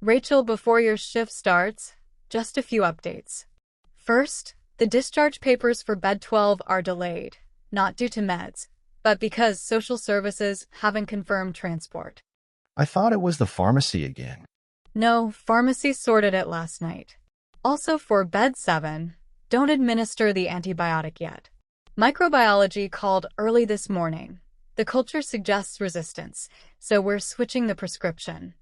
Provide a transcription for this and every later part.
Rachel, before your shift starts, just a few updates. First, the discharge papers for bed 12 are delayed, not due to meds, but because social services haven't confirmed transport. I thought it was the pharmacy again. No, pharmacy sorted it last night. Also for bed 7, don't administer the antibiotic yet. Microbiology called early this morning. The culture suggests resistance, so we're switching the prescription.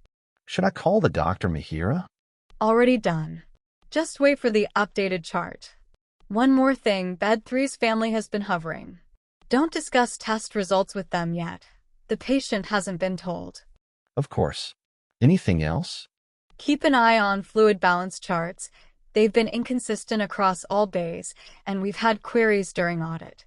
Should I call the doctor, Mihira? Already done. Just wait for the updated chart. One more thing, bed 3's family has been hovering. Don't discuss test results with them yet. The patient hasn't been told. Of course. Anything else? Keep an eye on fluid balance charts. They've been inconsistent across all bays, and we've had queries during audit.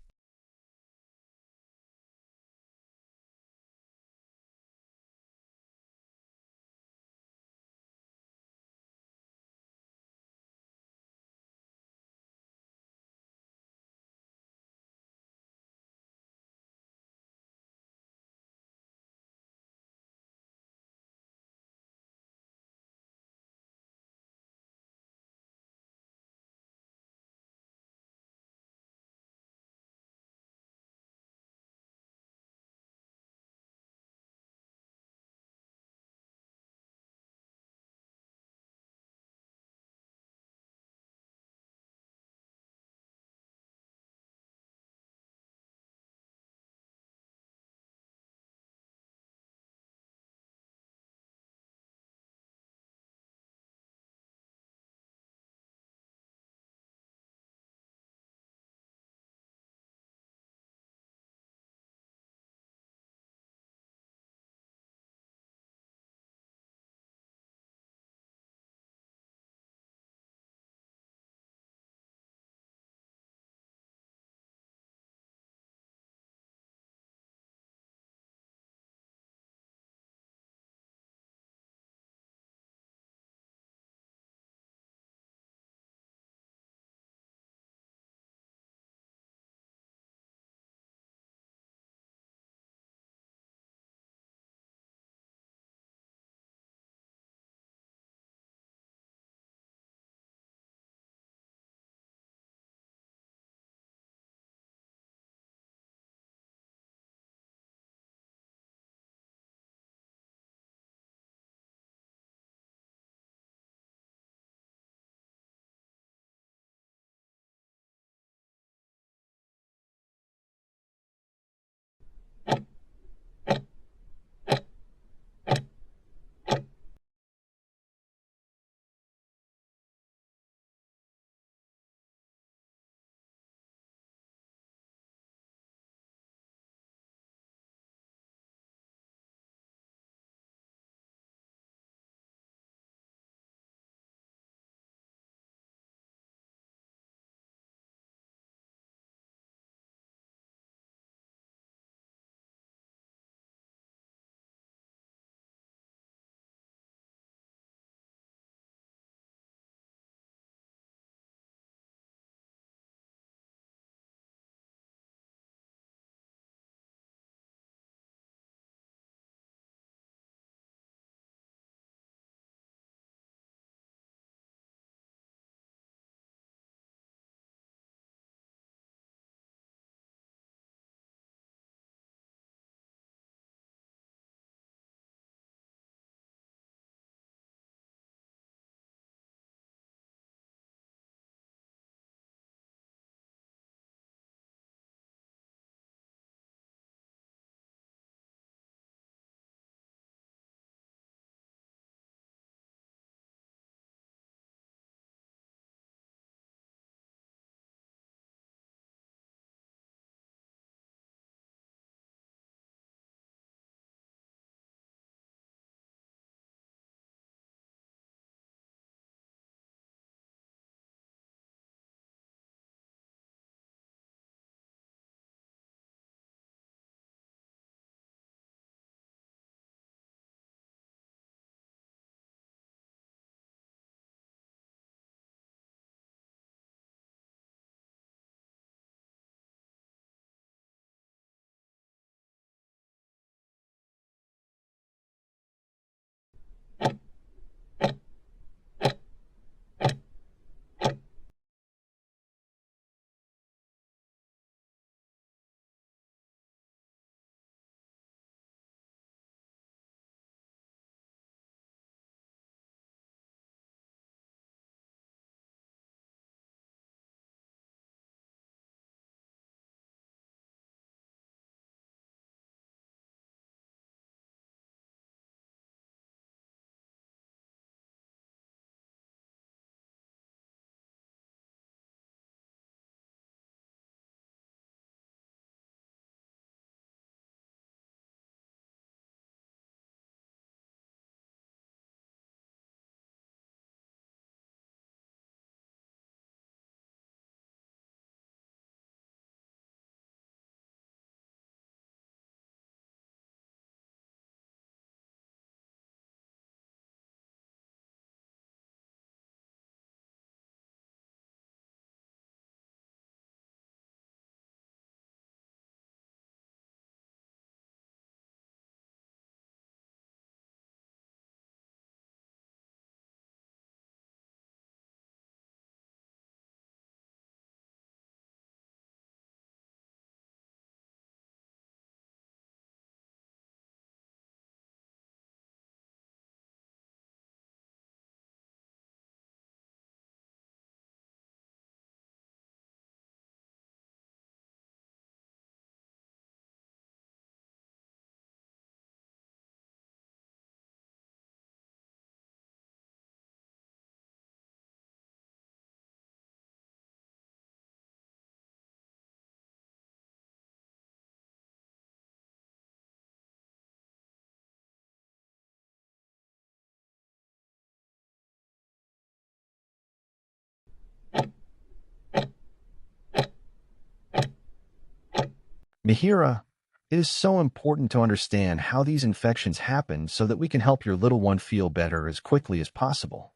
Mihira, it is so important to understand how these infections happen so that we can help your little one feel better as quickly as possible.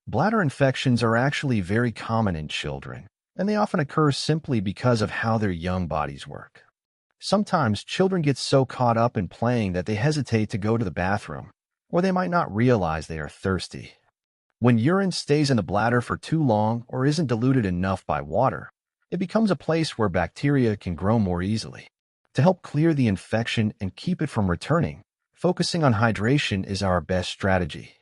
Bladder infections are actually very common in children, and they often occur simply because of how their young bodies work. Sometimes children get so caught up in playing that they hesitate to go to the bathroom, or they might not realize they are thirsty. When urine stays in the bladder for too long or isn't diluted enough by water, it becomes a place where bacteria can grow more easily. To help clear the infection and keep it from returning, focusing on hydration is our best strategy.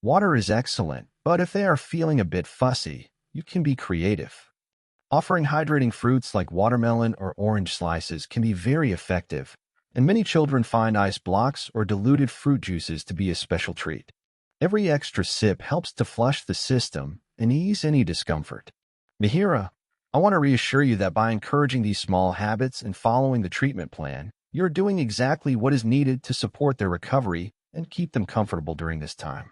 Water is excellent, but if they are feeling a bit fussy, you can be creative. Offering hydrating fruits like watermelon or orange slices can be very effective, and many children find ice blocks or diluted fruit juices to be a special treat. Every extra sip helps to flush the system and ease any discomfort. Mihira, I want to reassure you that by encouraging these small habits and following the treatment plan, you're doing exactly what is needed to support their recovery and keep them comfortable during this time.